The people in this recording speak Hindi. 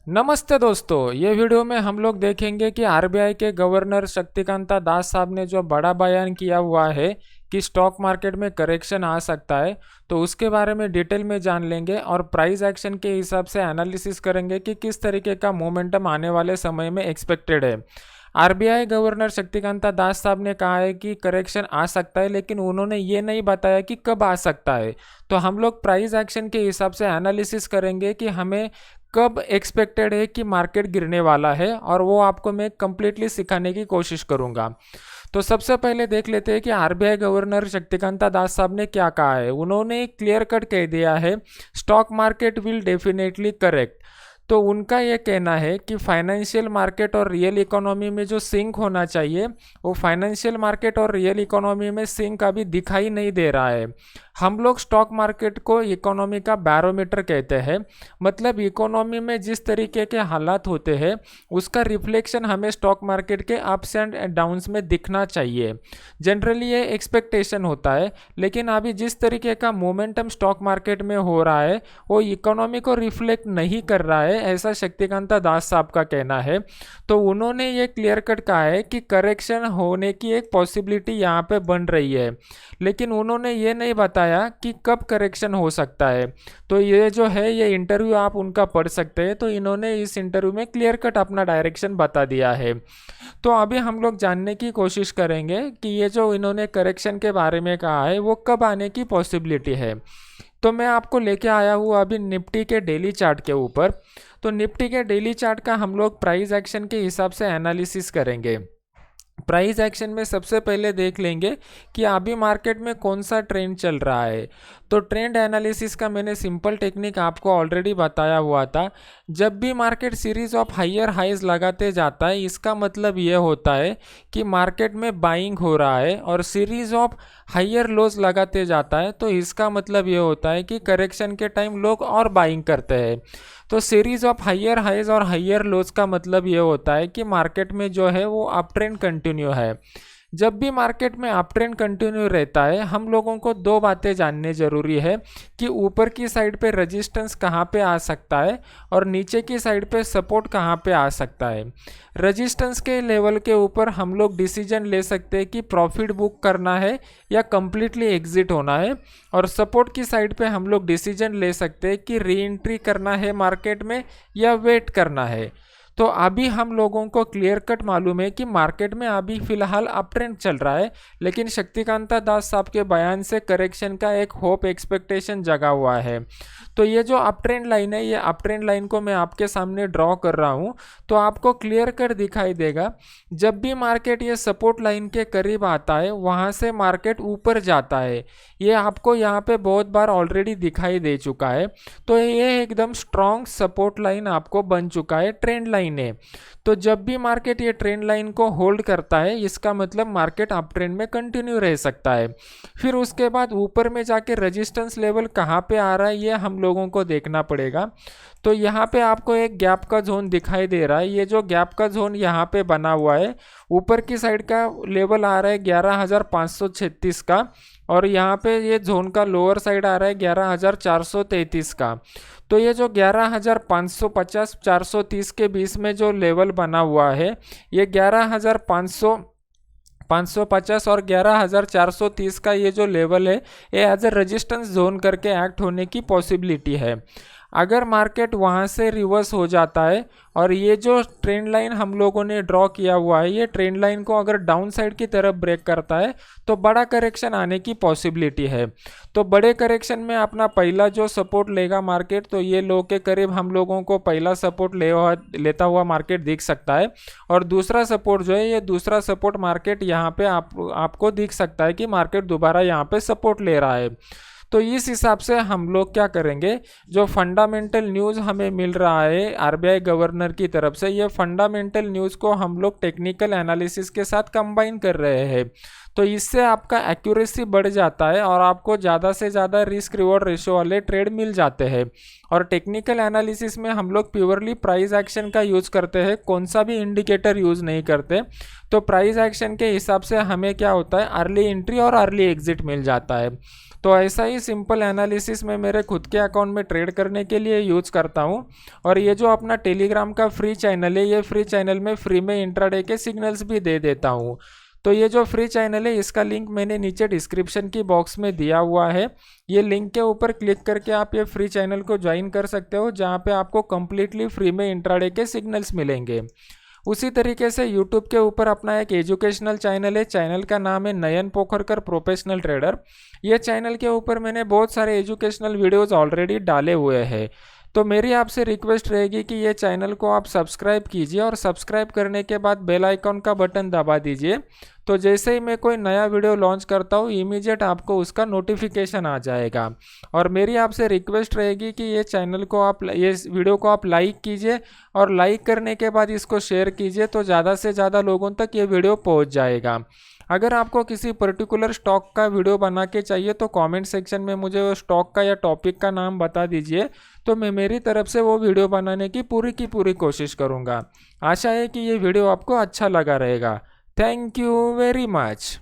नमस्ते दोस्तों, ये वीडियो में हम लोग देखेंगे कि आरबीआई के गवर्नर शक्तिकांता दास साहब ने जो बड़ा बयान किया हुआ है कि स्टॉक मार्केट में करेक्शन आ सकता है, तो उसके बारे में डिटेल में जान लेंगे और प्राइस एक्शन के हिसाब से एनालिसिस करेंगे कि किस तरीके का मोमेंटम आने वाले समय में एक्सपेक्टेड है। आरबीआई गवर्नर शक्तिकांता दास साहब ने कहा है कि करेक्शन आ सकता है, लेकिन उन्होंने ये नहीं बताया कि कब आ सकता है। तो हम लोग प्राइस एक्शन के हिसाब से एनालिसिस करेंगे कि हमें कब एक्सपेक्टेड है कि मार्केट गिरने वाला है, और वो आपको मैं कंप्लीटली सिखाने की कोशिश करूंगा। तो सबसे पहले देख लेते हैं कि आरबीआई गवर्नर शक्तिकांता दास साहब ने क्या कहा है। उन्होंने क्लियर कट कह दिया है, stock market will definitely correct. तो उनका ये कहना है कि फाइनेंशियल मार्केट और रियल इकोनॉमी में जो सिंक होना चाहिए, वो फाइनेंशियल मार्केट और रियल इकोनॉमी में सिंक अभी दिखाई नहीं दे रहा है। हम लोग स्टॉक मार्केट को इकोनॉमी का बैरोमीटर कहते हैं, मतलब इकोनॉमी में जिस तरीके के हालात होते हैं उसका रिफ्लेक्शन हमें स्टॉक मार्केट के अप्स एंड डाउन्स में दिखना चाहिए। जनरली ये एक्सपेक्टेशन होता है, लेकिन अभी जिस तरीके का मोमेंटम स्टॉक मार्केट में हो रहा है वो इकोनॉमी को रिफ्लेक्ट नहीं कर रहा है, ऐसा शक्तिकांता दास साहब का कहना है। तो उन्होंने ये क्लियर कट कहा है कि करेक्शन होने की एक पॉसिबिलिटी यहाँ पे बन रही है, लेकिन उन्होंने ये नहीं बताया कि कब करेक्शन हो सकता है। तो ये जो है, ये इंटरव्यू आप उनका पढ़ सकते हैं। तो इन्होंने इस इंटरव्यू में क्लियर कट अपना डायरेक्शन बता दिया है। तो अभी हम लोग जानने की कोशिश करेंगे कि ये जो इन्होंने करेक्शन के बारे में कहा है वो कब आने की पॉसिबिलिटी है। तो मैं आपको लेके आया हूँ अभी निफ्टी के डेली चार्ट के ऊपर। तो निफ्टी के डेली चार्ट का हम लोग प्राइस एक्शन के हिसाब से एनालिसिस करेंगे। प्राइस एक्शन में सबसे पहले देख लेंगे कि अभी मार्केट में कौन सा ट्रेंड चल रहा है। तो ट्रेंड एनालिसिस का मैंने सिंपल टेक्निक आपको ऑलरेडी बताया हुआ था। जब भी market series of higher highs लगाते जाता है, इसका मतलब ये होता है कि मार्केट में बाइंग हो रहा है, और सीरीज ऑफ हायर लोज लगाते जाता है तो इसका मतलब ये होता है कि करेक्शन के टाइम लोग और बाइंग करते हैं। तो सीरीज ऑफ हायर हाइज और हायर लोज का मतलब ये होता है कि मार्केट में जो है वो अप ट्रेंड कंटिन्यू है। जब भी मार्केट में अप ट्रेंड कंटिन्यू रहता है, हम लोगों को दो बातें जानने जरूरी है कि ऊपर की साइड पे रेजिस्टेंस कहाँ पे आ सकता है और नीचे की साइड पे सपोर्ट कहाँ पे आ सकता है। रेजिस्टेंस के लेवल के ऊपर हम लोग डिसीजन ले सकते हैं कि प्रॉफिट बुक करना है या कंप्लीटली एग्जिट होना है, और सपोर्ट की साइड पे हम लोग डिसीजन ले सकते हैं कि री एंट्री करना है मार्केट में या वेट करना है। तो अभी हम लोगों को क्लियर कट मालूम है कि मार्केट में अभी फिलहाल अप ट्रेंड चल रहा है, लेकिन शक्तिकांता दास साहब के बयान से करेक्शन का एक होप एक्सपेक्टेशन जगा हुआ है। तो ये जो अप ट्रेंड लाइन है, ये अप ट्रेंड लाइन को मैं आपके सामने ड्रॉ कर रहा हूँ, तो आपको क्लियर कट दिखाई देगा। जब भी मार्केट ये सपोर्ट लाइन के करीब आता है, वहाँ से मार्केट ऊपर जाता है। ये आपको यहाँ पे बहुत बार ऑलरेडी दिखाई दे चुका है। तो ये एकदम स्ट्रॉन्ग सपोर्ट लाइन आपको बन चुका है, ट्रेंड लाइन है। तो जब भी मार्केट ये ट्रेंड लाइन को होल्ड करता है, इसका मतलब मार्केट अप ट्रेंड में कंटिन्यू रह सकता है। फिर उसके बाद ऊपर में जाके रेजिस्टेंस लेवल कहाँ पे आ रहा है, ये हम लोगों को देखना पड़ेगा। तो यहाँ पे आपको एक गैप का जोन दिखाई दे रहा है। ये जो गैप का जोन यहाँ पे बना हुआ है, ऊपर की साइड का लेवल आ रहा है 11,536 का, और यहाँ पे ये जोन का लोअर साइड आ रहा है 11,433 का। तो ये जो 11,550 430 के बीच में जो लेवल बना हुआ है, ये 550 और 11,430 का ये जो लेवल है, ये एज ए रेजिस्टेंस जोन करके एक्ट होने की पॉसिबिलिटी है। अगर मार्केट वहाँ से रिवर्स हो जाता है और ये जो ट्रेंड लाइन हम लोगों ने ड्रॉ किया हुआ है, ये ट्रेंड लाइन को अगर डाउन साइड की तरफ ब्रेक करता है तो बड़ा करेक्शन आने की पॉसिबिलिटी है। तो बड़े करेक्शन में अपना पहला जो सपोर्ट लेगा मार्केट, तो ये लो के करीब हम लोगों को पहला सपोर्ट लेता हुआ मार्केट दिख सकता है। और दूसरा सपोर्ट जो है, ये दूसरा सपोर्ट मार्केट यहाँ पे आपको दिख सकता है कि मार्केट दोबारा यहाँ पे सपोर्ट ले रहा है। तो इस हिसाब से हम लोग क्या करेंगे, जो फंडामेंटल न्यूज़ हमें मिल रहा है आरबीआई गवर्नर की तरफ से, ये फंडामेंटल न्यूज़ को हम लोग टेक्निकल एनालिसिस के साथ कंबाइन कर रहे हैं। तो इससे आपका एक्यूरेसी बढ़ जाता है और आपको ज़्यादा से ज़्यादा रिस्क रिवॉर्ड रेशो वाले ट्रेड मिल जाते हैं। और टेक्निकल एनालिसिस में हम लोग प्योरली प्राइस एक्शन का यूज़ करते हैं, कौन सा भी इंडिकेटर यूज़ नहीं करते। तो प्राइस एक्शन के हिसाब से हमें क्या होता है, अर्ली एंट्री और अर्ली एग्जिट मिल जाता है। तो ऐसा ही सिंपल एनालिसिस मैं मेरे खुद के अकाउंट में ट्रेड करने के लिए यूज़ करता हूँ। और ये जो अपना टेलीग्राम का फ्री चैनल है, ये फ्री चैनल में फ्री में इंट्राडे के सिग्नल्स भी दे देता हूँ। तो ये जो फ्री चैनल है इसका लिंक मैंने नीचे डिस्क्रिप्शन की बॉक्स में दिया हुआ है। ये लिंक के ऊपर क्लिक करके आप ये फ्री चैनल को ज्वाइन कर सकते हो, जहाँ पे आपको कम्प्लीटली फ्री में इंट्राडे के सिग्नल्स मिलेंगे। उसी तरीके से यूट्यूब के ऊपर अपना एक एजुकेशनल चैनल है, चैनल का नाम है नयन पोखरकर प्रोफेशनल ट्रेडर। ये चैनल के ऊपर मैंने बहुत सारे एजुकेशनल वीडियोस ऑलरेडी डाले हुए हैं। तो मेरी आपसे रिक्वेस्ट रहेगी कि ये चैनल को आप सब्सक्राइब कीजिए और सब्सक्राइब करने के बाद बेल आइकॉन का बटन दबा दीजिए। तो जैसे ही मैं कोई नया वीडियो लॉन्च करता हूँ इमीडिएट आपको उसका नोटिफिकेशन आ जाएगा। और मेरी आपसे रिक्वेस्ट रहेगी कि ये चैनल को आप, ये वीडियो को आप लाइक कीजिए और लाइक करने के बाद इसको शेयर कीजिए, तो ज़्यादा से ज़्यादा लोगों तक ये वीडियो पहुँच जाएगा। अगर आपको किसी पर्टिकुलर स्टॉक का वीडियो बना के चाहिए तो कमेंट सेक्शन में मुझे वो स्टॉक का या टॉपिक का नाम बता दीजिए, तो मैं मेरी तरफ से वो वीडियो बनाने की पूरी कोशिश करूँगा। आशा है कि ये वीडियो आपको अच्छा लगा रहेगा। Thank you very much.